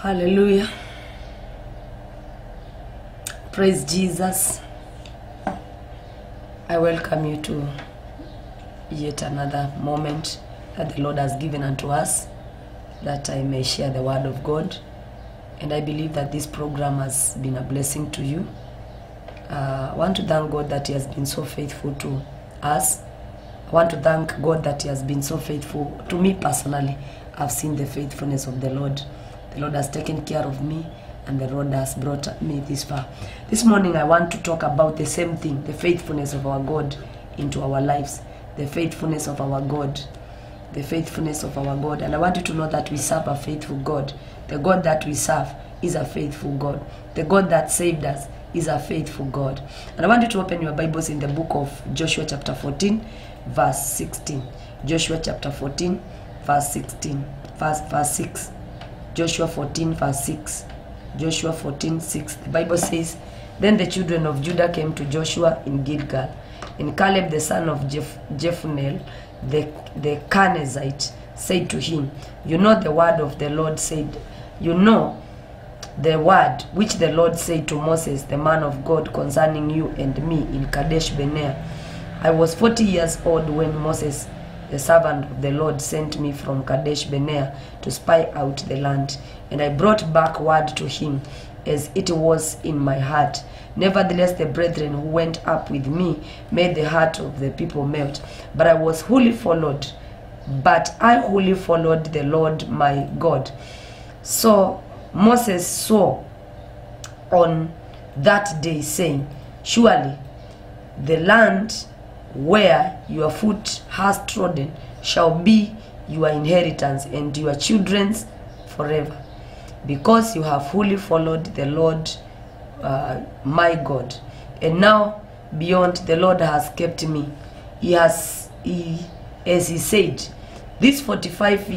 Hallelujah. Praise Jesus. I welcome you to yet another moment that the Lord has given unto us, that I may share the word of God. And I believe that this program has been a blessing to you. I want to thank God that He has been so faithful to us. I want to thank God that He has been so faithful to me personally. I've seen the faithfulness of the Lord. The Lord has taken care of me, and the Lord has brought me this far. This morning I want to talk about the same thing, the faithfulness of our God into our lives. The faithfulness of our God. The faithfulness of our God. And I want you to know that we serve a faithful God. The God that we serve is a faithful God. The God that saved us is a faithful God. And I want you to open your Bibles in the book of Joshua chapter 14, verse 16. Joshua chapter 14, verse 16. Verse 6. Joshua 14, verse 6. Joshua 14, 6. The Bible says, Then the children of Judah came to Joshua in Gilgal, and Caleb the son of Jephunneh, the Kenizzite, said to him, You know the word of the Lord said, You know the word which the Lord said to Moses, the man of God, concerning you and me in Kadesh Barnea. I was 40 years old when Moses, the servant of the Lord, sent me from Kadesh Barnea to spy out the land, and I brought back word to him as it was in my heart. Nevertheless, the brethren who went up with me made the heart of the people melt. But I wholly followed the Lord my God. So Moses swore on that day, saying, Surely the land where your foot has trodden shall be your inheritance and your children's forever, because you have fully followed the Lord my God. And now beyond, the Lord has kept me. As he said, these 45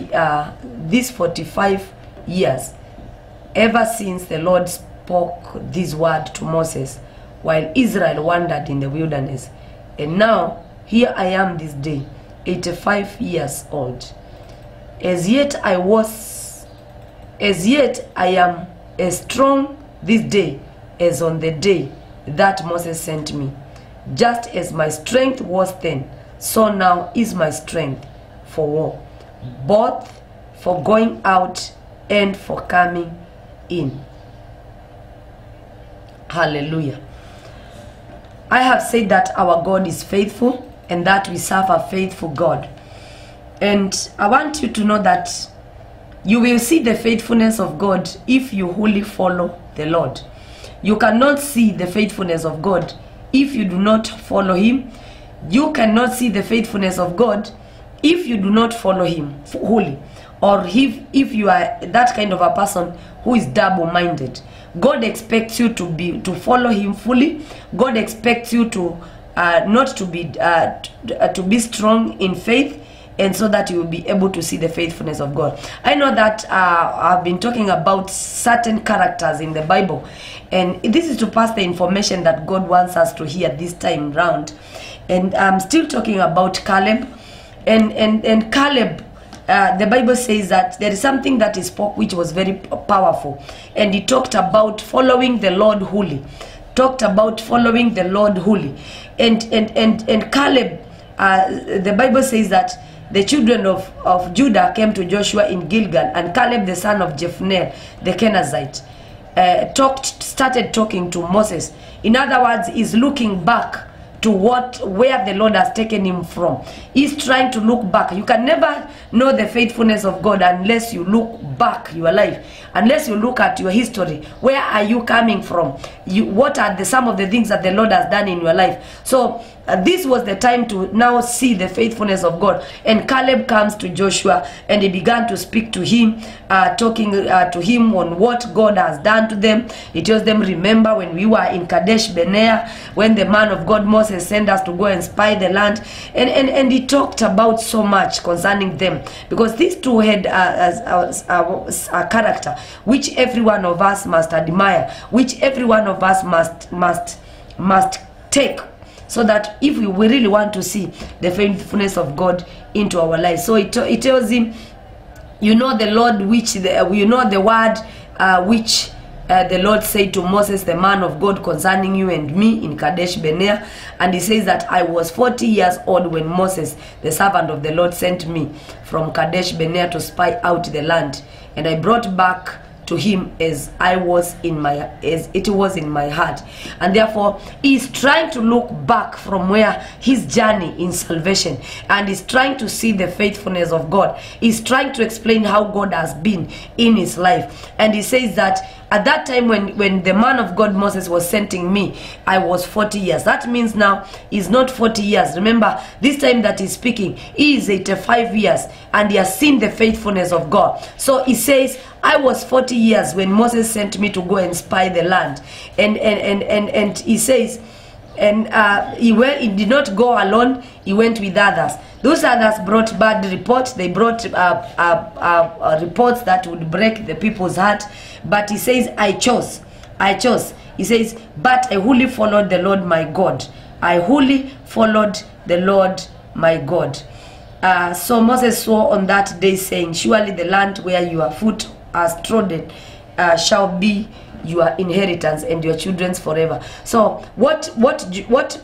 years, ever since the Lord spoke this word to Moses, while Israel wandered in the wilderness. And now, here I am this day, 85 years old. As yet I am as strong this day as on the day that Moses sent me. Just as my strength was then, so now is my strength for war, both for going out and for coming in. Hallelujah. I have said that our God is faithful and that we serve a faithful God. And I want you to know that you will see the faithfulness of God if you wholly follow the Lord. You cannot see the faithfulness of God if you do not follow Him. You cannot see the faithfulness of God if you do not follow Him wholly. Or if you are that kind of a person who is double-minded. God expects you to follow Him fully. God expects you to not to be strong in faith, and so that you will be able to see the faithfulness of God. I know that I've been talking about certain characters in the Bible, and this is to pass the information that God wants us to hear this time round. And I'm still talking about Caleb, and Caleb. The Bible says that there is something that he spoke which was very powerful, and he talked about following the Lord wholly. And Caleb, the Bible says that the children of Judah came to Joshua in Gilgal, and Caleb the son of Jephunneh the Kenizzite started talking to Moses. In other words, he's looking back to where the Lord has taken him from. He's trying to look back. You can never know the faithfulness of God unless you look back your life, unless you look at your history. Where are you coming from? What are some of the things that the Lord has done in your life? So this was the time to now see the faithfulness of God. And Caleb comes to Joshua, and he began to speak to him, talking to him on what God has done to them. He tells them, remember when we were in Kadesh Barnea, when the man of God Moses sent us to go and spy the land. And he talked about so much concerning them, because these two had a character which every one of us must admire, which every one of us must take, so that if we really want to see the faithfulness of God into our lives. So it tells him, you know the Lord, you know the word which the Lord said to Moses, the man of God, concerning you and me in Kadesh Barnea. And he says that I was 40 years old when Moses, the servant of the Lord, sent me from Kadesh Barnea to spy out the land, and I brought back to him as it was in my heart. And therefore he is trying to look back from where his journey in salvation, and is trying to see the faithfulness of God. He's trying to explain how God has been in his life. And he says that at that time when the man of God Moses was sending me, I was 40 years. That means now he's not 40 years. Remember, this time that he's speaking, he is 85 years, and he has seen the faithfulness of God. So he says, I was 40 years when Moses sent me to go and spy the land. And he says, and he did not go alone, he went with others. Those others brought bad reports. They brought reports that would break the people's heart. But he says, I chose. He says, but I wholly followed the Lord my God. I wholly followed the Lord my God. So Moses swore on that day, saying, surely the land where your foot has trodden shall be your inheritance and your children's forever. So what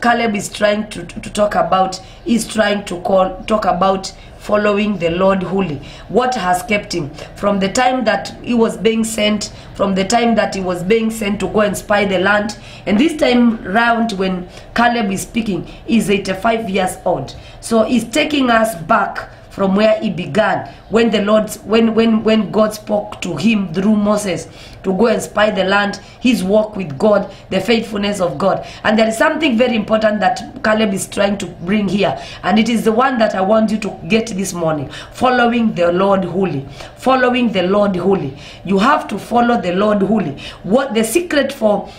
Caleb is trying to talk about is trying to talk about following the Lord wholly. What has kept him from the time that he was being sent, to go and spy the land. And this time round, when Caleb is speaking, he's 85 years old. So he's taking us back from where he began, when the Lord, when God spoke to him through Moses to go and spy the land, his walk with God, the faithfulness of God. And there is something very important that Caleb is trying to bring here, and it is the one that I want you to get this morning: following the Lord wholly. Following the Lord wholly. You have to follow the Lord wholly. What the secret for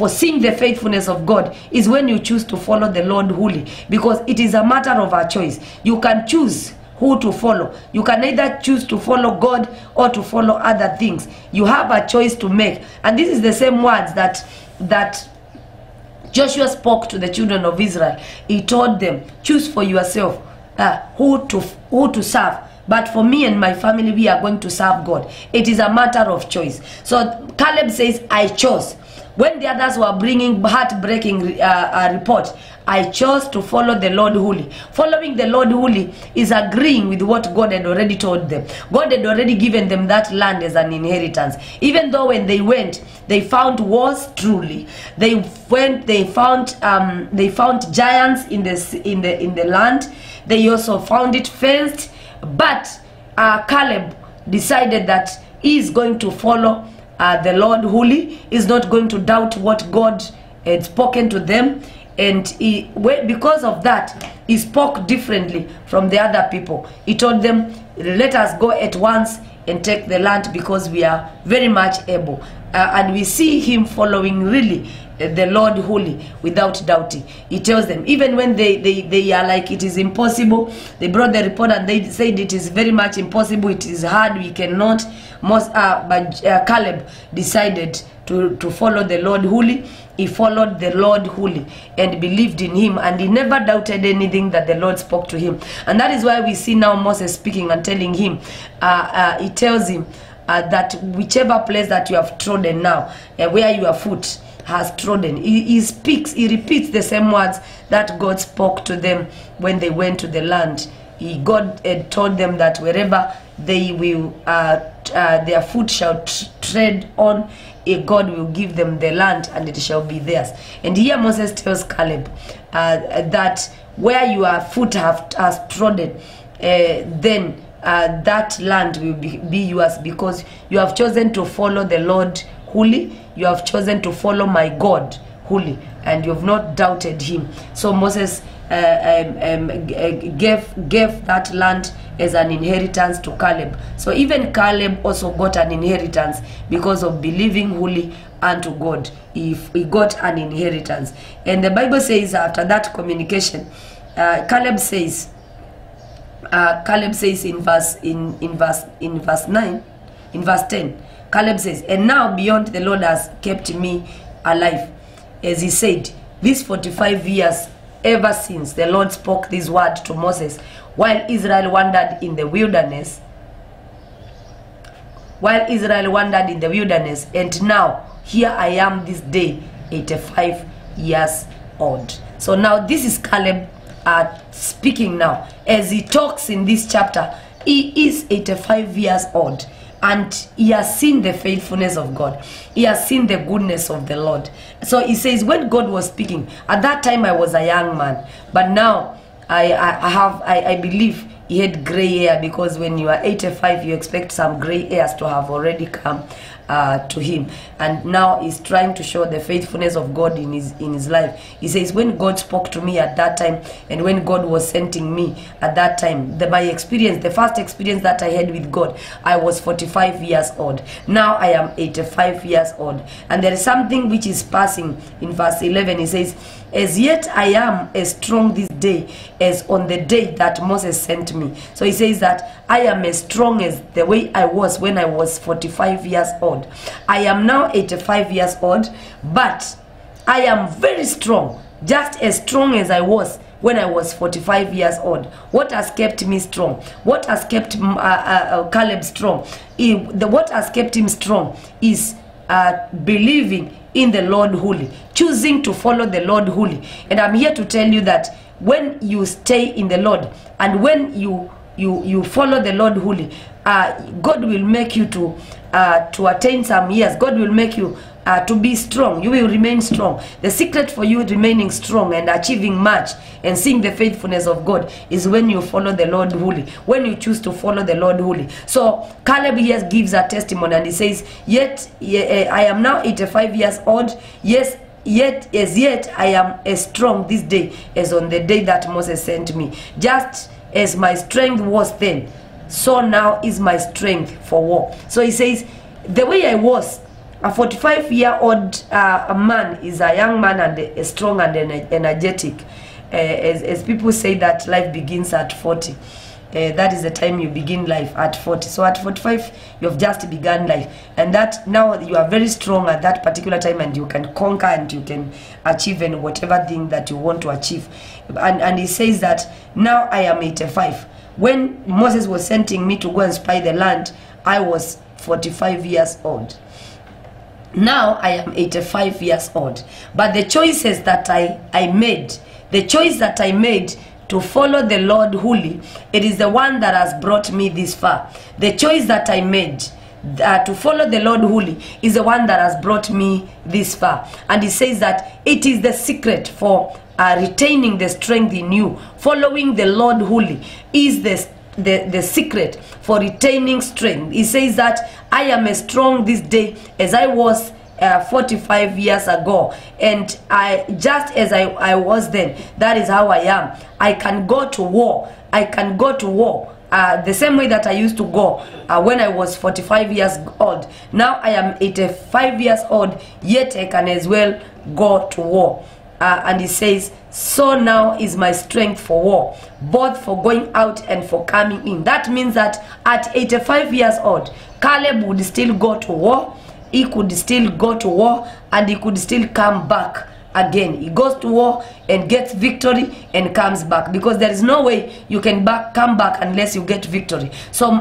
seeing the faithfulness of God is when you choose to follow the Lord wholly, because it is a matter of our choice. You can choose who to follow. You can either choose to follow God or to follow other things. You have a choice to make. And this is the same words that Joshua spoke to the children of Israel. He told them, choose for yourself who to serve. But for me and my family, we are going to serve God. It is a matter of choice. So Caleb says, I chose. When the others were bringing heartbreaking report, I chose to follow the Lord wholly. Following the Lord wholly is agreeing with what God had already told them. God had already given them that land as an inheritance. Even though when they went, they found wars. Truly, they found giants in the land. They also found it fenced. But Caleb decided that he is going to follow the Lord wholly. Is not going to doubt what God had spoken to them. And because of that, he spoke differently from the other people. He told them, let us go at once and take the land, because we are very much able. And we see him following really the Lord wholly without doubting. He tells them, even when they are like, it is impossible, they brought the report and they said it is very much impossible, it is hard, we cannot. But Caleb decided to follow the Lord wholly. He followed the Lord wholly and believed in him, and he never doubted anything that the Lord spoke to him. And that is why we see now Moses speaking and telling him, he tells him that whichever place that you have trodden now, where your foot has trodden, he repeats the same words that God spoke to them when they went to the land. God had told them that wherever they will their foot shall tread on, God will give them the land and it shall be theirs. And here Moses tells Caleb that where your foot has trodden, then that land will be yours, because you have chosen to follow the Lord wholly. You have chosen to follow my God wholly, and you have not doubted him. So Moses gave that land as an inheritance to Caleb. So even Caleb also got an inheritance because of believing wholly unto God. He got an inheritance. And the Bible says after that communication, Caleb says in verse 10, Caleb says, and now beyond the Lord has kept me alive, as he said, these 45 years ever since the Lord spoke this word to Moses while Israel wandered in the wilderness. while Israel wandered in the wilderness, and now here I am this day, 85 years old. So now this is Caleb speaking now. As he talks in this chapter, he is 85 years old, and he has seen the faithfulness of God. He has seen the goodness of the Lord. So he says, when God was speaking, at that time I was a young man, but now I believe he had gray hair, because when you are 85 you expect some gray hairs to have already come to him. And now he's trying to show the faithfulness of God in his life. He says, when God spoke to me at that time, and when God was sending me at that time, my experience, the first experience that I had with God, I was 45 years old. Now I am 85 years old. And there is something which is passing in verse 11. He says, as yet I am as strong this day as on the day that Moses sent me. So he says that I am as strong as the way I was when I was 45 years old. I am now 85 years old, but I am very strong, just as strong as I was when I was 45 years old. What has kept me strong? What has kept Caleb strong? What has kept him strong is believing in the Lord wholly, choosing to follow the Lord wholly. And I'm here to tell you that when you stay in the Lord, and when you follow the Lord wholly, God will make you to attain some years. God will make you to be strong. You will remain strong. The secret for you remaining strong and achieving much and seeing the faithfulness of God is when you follow the Lord wholly, when you choose to follow the Lord wholly. So Caleb here gives a testimony, and he says, yet I am now 85 years old. Yes, yet I am as strong this day as on the day that Moses sent me. Just as my strength was then, so now is my strength for war. So he says, the way I was, a 45-year-old man is a young man and a strong and energetic. As people say that life begins at 40. That is the time you begin life, at 40. So at 45, you have just begun life. And that now you are very strong at that particular time, and you can conquer and you can achieve and whatever thing that you want to achieve. And he says that now I am 85. When Moses was sending me to go and spy the land, I was 45 years old. Now I am 85 years old. But the choices that I made, the choice that I made to follow the Lord wholly, it is the one that has brought me this far. The choice that I made to follow the Lord wholly is the one that has brought me this far. And he says that it is the secret for retaining the strength in you. Following the Lord wholly is the secret for retaining strength. He says that I am as strong this day as I was 45 years ago, and just as I was then, that is how I am. I can go to war. I can go to war the same way that I used to go when I was 45 years old. Now I am 85 years old, yet I can as well go to war. And he says, so now is my strength for war, both for going out and for coming in. That means that at 85 years old, Caleb would still go to war. He could still go to war, and he could still come back again. He goes to war and gets victory and comes back, because there is no way you can come back unless you get victory. So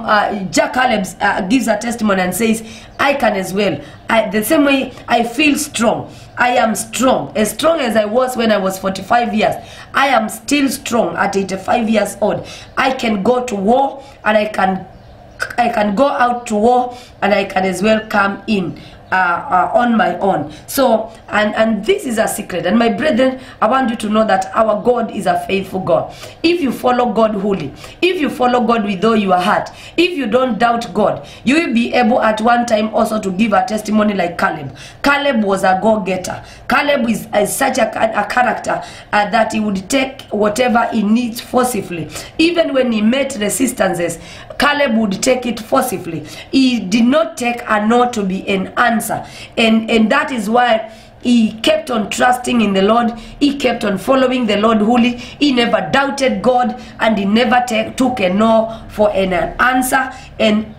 Jack Caleb gives a testimony and says, I can as well. The same way I feel strong. I am strong as I was when I was 45 years. I am still strong at 85 years old. I can go to war, and I can go out to war, and I can as well come in on my own. So and this is a secret. And my brethren, I want you to know that our God is a faithful God. If you follow God wholly, if you follow God with all your heart, if you don't doubt God, you will be able at one time also to give a testimony like Caleb. Caleb was a go-getter. Caleb is such a character that he would take whatever he needs forcibly. Even when he met resistances, Caleb would take it forcibly. He did not take a no to be an answer. And that is why he kept on trusting in the Lord. He kept on following the Lord wholly. He never doubted God, and he never took a no for an answer. And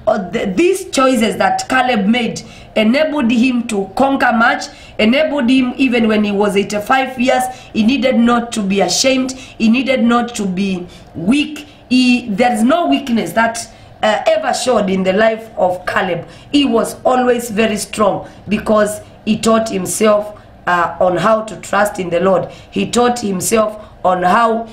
these choices that Caleb made enabled him to conquer much, enabled him even when he was 85 years. He needed not to be ashamed. He needed not to be weak. There is no weakness that ever showed in the life of Caleb, he was always very strong because he taught himself on how to trust in the Lord. He taught himself on how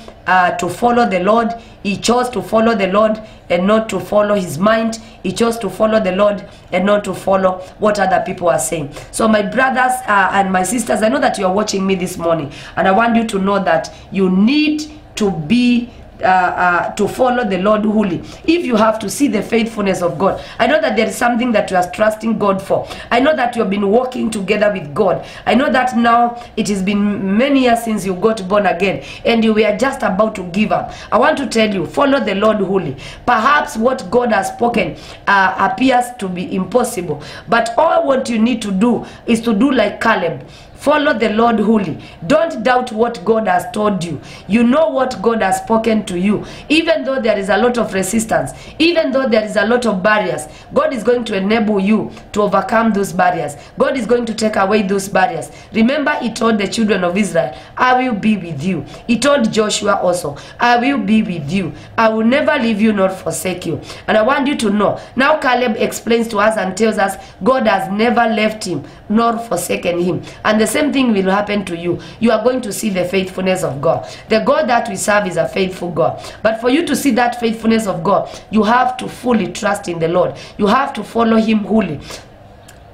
to follow the Lord. He chose to follow the Lord and not to follow his mind. He chose to follow the Lord and not to follow what other people are saying. So my brothers and my sisters, I know that you are watching me this morning, and I want you to know that you need to be to follow the Lord wholly. If you have to see the faithfulness of God, I know that there is something that you are trusting God for. I know that you have been walking together with God. I know that now it has been many years since you got born again and you were just about to give up. I want to tell you, follow the Lord wholly. Perhaps what God has spoken appears to be impossible, but all what you need to do is to do like Caleb. Follow the Lord wholly. Don't doubt what God has told you. You know what God has spoken to you. Even though there is a lot of resistance, even though there is a lot of barriers, God is going to enable you to overcome those barriers. God is going to take away those barriers. Remember, he told the children of Israel, I will be with you. He told Joshua also, I will be with you. I will never leave you nor forsake you. And I want you to know, now Caleb explains to us and tells us God has never left him nor forsaken him. And the same thing will happen to you. You are going to see the faithfulness of God. The God that we serve is a faithful God. But for you to see that faithfulness of God, you have to fully trust in the Lord. You have to follow him wholly.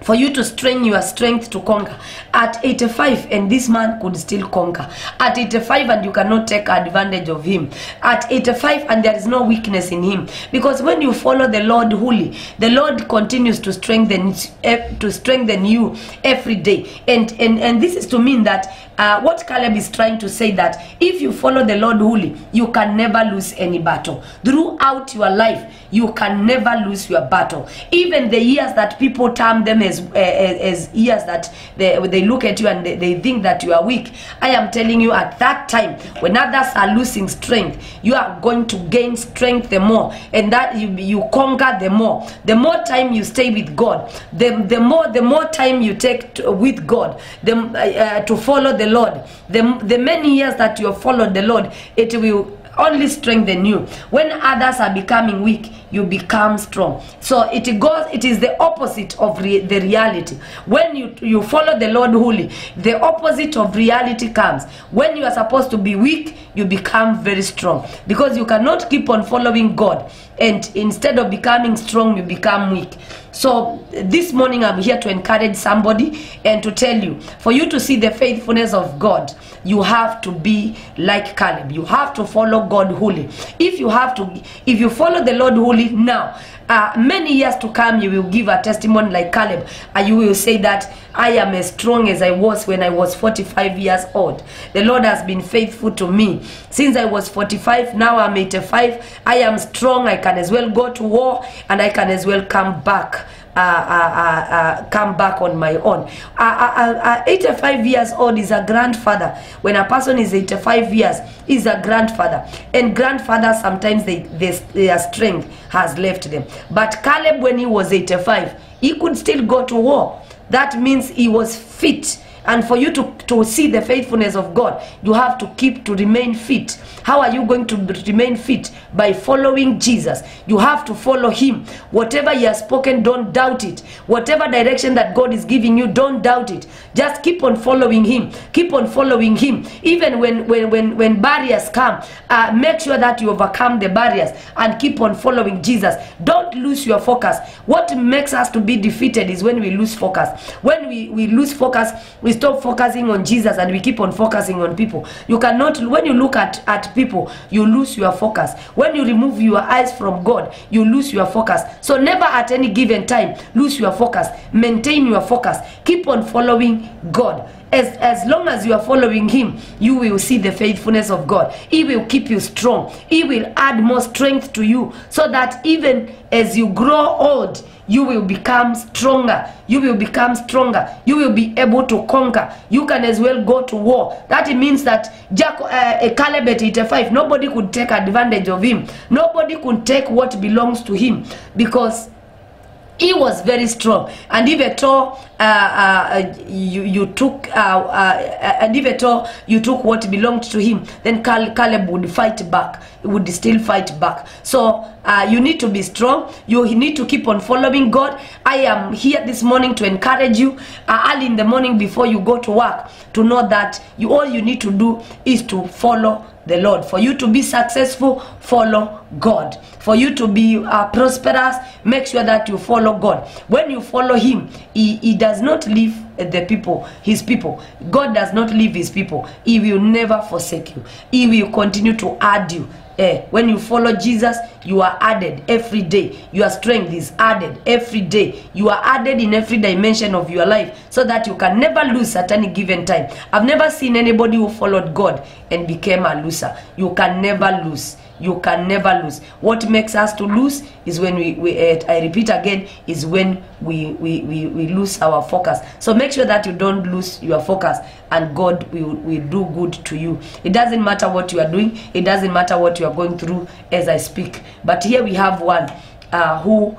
For you to strain your strength to conquer. At 85, and this man could still conquer. At 85, and you cannot take advantage of him. At 85, and there is no weakness in him. Because when you follow the Lord wholly, the Lord continues to strengthen you every day. And this is to mean that what Caleb is trying to say, that if you follow the Lord wholly, you can never lose any battle. Throughout your life, you can never lose your battle. Even the years that people term them as years that they look at you and they think that you are weak, I am telling you, at that time when others are losing strength, you are going to gain strength the more, and that you conquer the more. The more time you stay with God, the more time you take with God, to follow the Lord, the many years that you have followed the Lord, it will only strengthen you. When others are becoming weak, you become strong. So it is the opposite of the reality. When you follow the Lord wholly, the opposite of reality comes. When you are supposed to be weak, you become very strong, because you cannot keep on following God and instead of becoming strong, you become weak. So this morning I'm here to encourage somebody and to tell you, for you to see the faithfulness of God, you have to be like Caleb. You have to follow God wholly. If you follow the Lord wholly now, many years to come, you will give a testimony like Caleb, and you will say that I am as strong as I was when I was 45 years old. The Lord has been faithful to me since I was 45. Now I'm 85. I am strong. I can as well go to war, and I can as well come back. Come back on my own. 85 years old is a grandfather. When a person is 85 years, is a grandfather, and grandfathers sometimes their strength has left them. But Caleb, when he was 85, he could still go to war. That means he was fit. And for you to see the faithfulness of God, you have to remain fit. How are you going to remain fit? By following Jesus. You have to follow him. Whatever he has spoken, don't doubt it. Whatever direction that God is giving you, don't doubt it. Just keep on following him. Keep on following him. Even when barriers come, make sure that you overcome the barriers and keep on following Jesus. Don't lose your focus. What makes us to be defeated is when we lose focus. When we lose focus, we stop focusing on Jesus and we keep on focusing on people. You cannot, when you look at people, you lose your focus. When you remove your eyes from God, you lose your focus. So never at any given time lose your focus. Maintain your focus. Keep on following God. As long as you are following him, you will see the faithfulness of God. He will keep you strong. He will add more strength to you, so that even as you grow old, you will become stronger. You will become stronger. You will be able to conquer. You can as well go to war. That means that Caleb at 85, nobody could take advantage of him. Nobody could take what belongs to him, because he was very strong. And if at all you took what belonged to him, then Caleb would fight back. He would still fight back. So You need to be strong. You need to keep on following God. I am here this morning to encourage you early in the morning before you go to work, to know that all you need to do is to follow the Lord. For you to be successful, follow God. For you to be prosperous, make sure that you follow God. When you follow him, he does not leave the people, his people. God does not leave his people. He will never forsake you. He will continue to add you. When you follow Jesus, you are added every day. Your strength is added every day. You are added in every dimension of your life, so that you can never lose at any given time. I've never seen anybody who followed God and became a loser. You can never lose. You can never lose. What makes us to lose is when I repeat again, is when we lose our focus. So make sure that you don't lose your focus, and God will do good to you. It doesn't matter what you are doing. It doesn't matter what you are going through as I speak. But here we have one who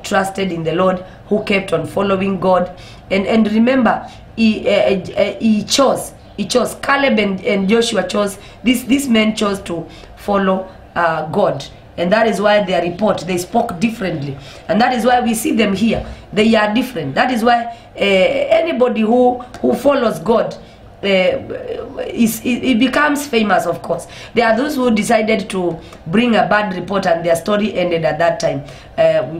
trusted in the Lord, who kept on following God. And remember, he chose. Caleb and Joshua chose. These men chose to follow God, and that is why their report, they spoke differently, and that is why we see them here. They are different. That is why anybody who follows God, it becomes famous. Of course, there are those who decided to bring a bad report, and their story ended at that time.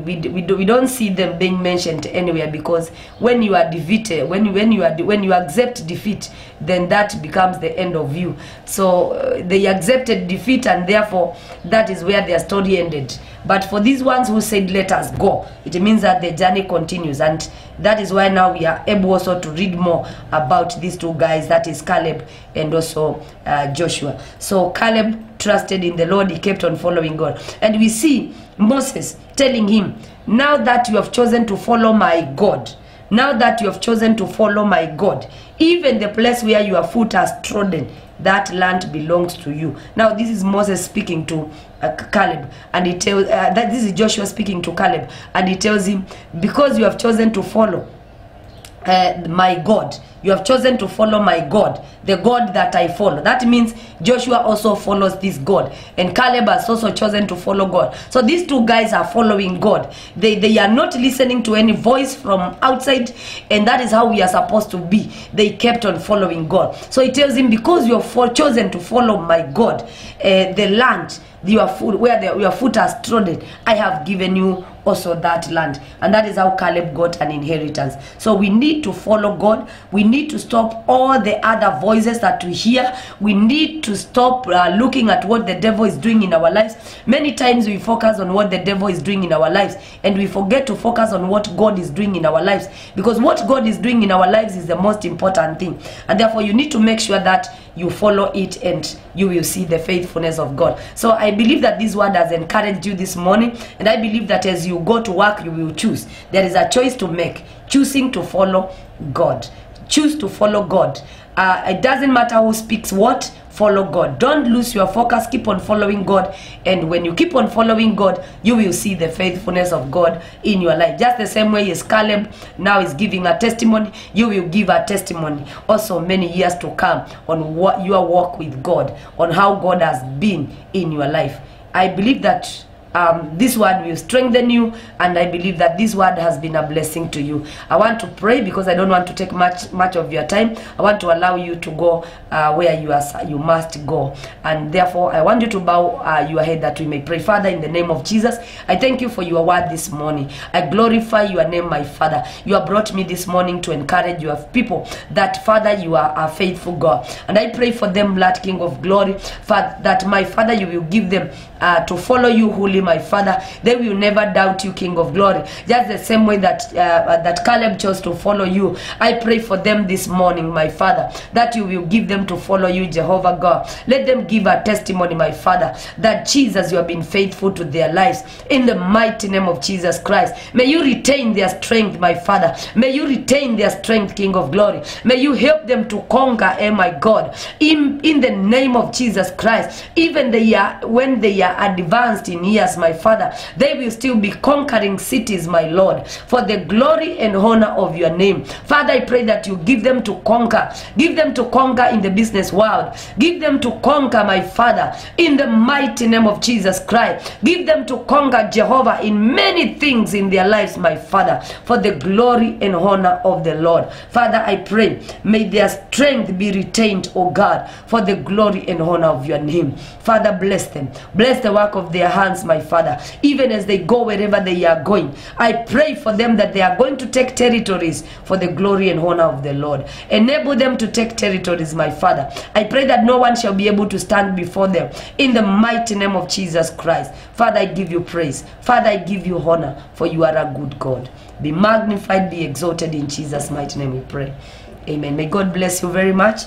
We don't see them being mentioned anywhere, because when you are defeated, when you accept defeat, then that becomes the end of you. So they accepted defeat, and therefore that is where their story ended. But for these ones who said, let us go, it means that the journey continues. And that is why now we are able also to read more about these two guys, that is Caleb and also Joshua. So Caleb trusted in the Lord. He kept on following God. And we see Moses telling him, now that you have chosen to follow my God, now that you have chosen to follow my God, even the place where your foot has trodden, that land belongs to you. Now this is Moses speaking to Caleb, and he tells that this is Joshua speaking to Caleb, and he tells him, because you have chosen to follow my God, you have chosen to follow my God, the God that I follow. That means Joshua also follows this God, and Caleb has also chosen to follow God. So these two guys are following God. They are not listening to any voice from outside, and that is how we are supposed to be. They kept on following God. So he tells him, because you have chosen to follow my God, the land your foot, where your foot has trodden, I have given you also that land. And that is how Caleb got an inheritance. So we need to follow God. We need to stop all the other voices that we hear. We need to stop looking at what the devil is doing in our lives. Many times we focus on what the devil is doing in our lives, and we forget to focus on what God is doing in our lives, because what God is doing in our lives is the most important thing. And therefore you need to make sure that you follow it, and you will see the faithfulness of God. So I believe that this word has encouraged you this morning, and I believe that as you go to work, you will choose. There is a choice to make, choosing to follow God. Choose to follow God. It doesn't matter who speaks what, follow God. Don't lose your focus. Keep on following God, and when you keep on following God, you will see the faithfulness of God in your life. Just the same way as Caleb now is giving a testimony, you will give a testimony also many years to come on what your walk with God, on how God has been in your life. I believe that this word will strengthen you, and I believe that this word has been a blessing to you. I want to pray, because I don't want to take much of your time. I want to allow you to go where you must go, and therefore I want you to bow your head that we may pray. Father, in the name of Jesus, I thank you for your word this morning. I glorify your name, my Father. You have brought me this morning to encourage your people that, Father, you are a faithful God, and I pray for them, Lord King of glory, that my Father, you will give them to follow you wholly, my Father. They will never doubt you, King of glory, just the same way that that Caleb chose to follow you. I pray for them this morning, my Father, that you will give them to follow you, Jehovah God. Let them give a testimony, my Father, that Jesus, you have been faithful to their lives. In the mighty name of Jesus Christ, may you retain their strength, my Father. May you retain their strength, King of glory. May you help them to conquer, my God, in the name of Jesus Christ. Even when they are advanced in years, years, my Father, they will still be conquering cities, my Lord, for the glory and honor of your name. Father, I pray that you give them to conquer. Give them to conquer in the business world. Give them to conquer, my Father, in the mighty name of Jesus Christ. Give them to conquer, Jehovah, in many things in their lives, my Father, for the glory and honor of the Lord. Father, I pray, may their strength be retained, O God, for the glory and honor of your name. Father, bless them. Bless the work of their hands, my Father, even as they go wherever they are going. I pray for them that they are going to take territories for the glory and honor of the Lord. Enable them to take territories, my Father. I pray that no one shall be able to stand before them in the mighty name of Jesus Christ. Father, I give you praise. Father, I give you honor, for you are a good God. Be magnified, be exalted, in Jesus' mighty name we pray. Amen. May God bless you very much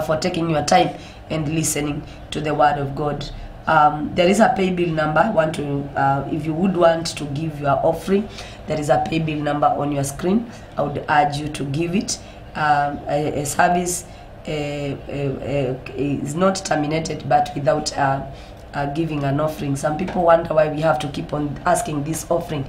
for taking your time and listening to the word of God. There is a pay bill number. If you would want to give your offering, there is a pay bill number on your screen. I would urge you to give it. A service is not terminated, but without giving an offering. Some people wonder why we have to keep on asking this offering.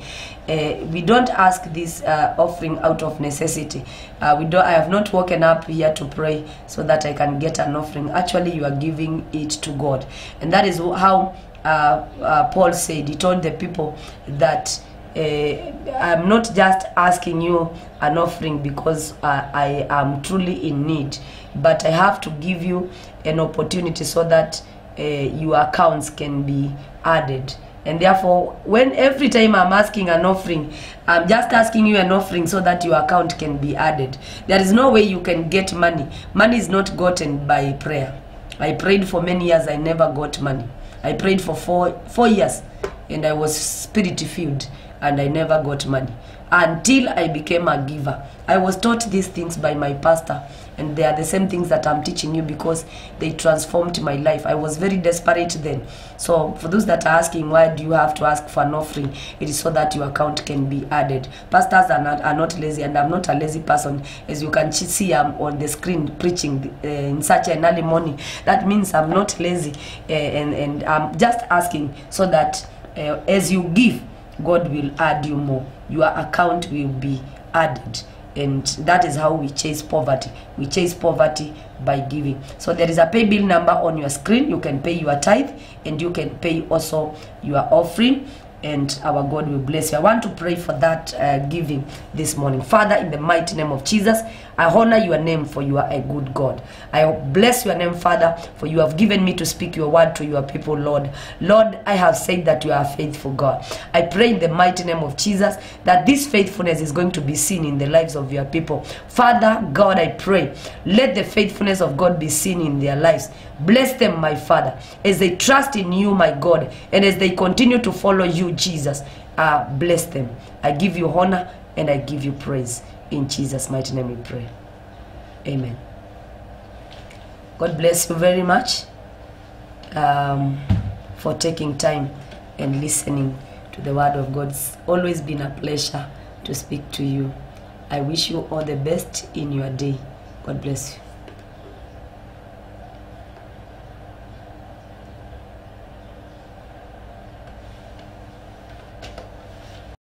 We don't ask this offering out of necessity. I have not woken up here to pray so that I can get an offering. Actually, you are giving it to God, and that is how Paul said. He told the people that I'm not just asking you an offering because I am truly in need, but I have to give you an opportunity so that your accounts can be added. And therefore, every time I'm asking an offering, I'm just asking you an offering so that your account can be added. There is no way you can get money. Money is not gotten by prayer. I prayed for many years, I never got money. I prayed for four years and I was spirit filled and I never got money until I became a giver. I was taught these things by my pastor, and they are the same things that I'm teaching you because they transformed my life. I was very desperate then. So for those that are asking, why do you have to ask for an offering? It is so that your account can be added. Pastors are not lazy, and I'm not a lazy person. As you can see, I'm on the screen preaching in such an early morning. That means I'm not lazy, and I'm just asking so that as you give, God will add you more. Your account will be added. And that is how we chase poverty. We chase poverty by giving. So there is a pay bill number on your screen. You can pay your tithe, and you can pay also your offering, and our God will bless you. I want to pray for that giving this morning. Father, in the mighty name of Jesus, I honor your name, for you are a good God. I bless your name, Father, for you have given me to speak your word to your people, Lord. Lord, I have said that you are a faithful God. I pray in the mighty name of Jesus that this faithfulness is going to be seen in the lives of your people. Father, God, I pray, let the faithfulness of God be seen in their lives. Bless them, my Father, as they trust in you, my God, and as they continue to follow you, Jesus. Bless them. I give you honor and I give you praise. In Jesus' mighty name we pray. Amen. God bless you very much for taking time and listening to the word of God. It's always been a pleasure to speak to you. I wish you all the best in your day. God bless you.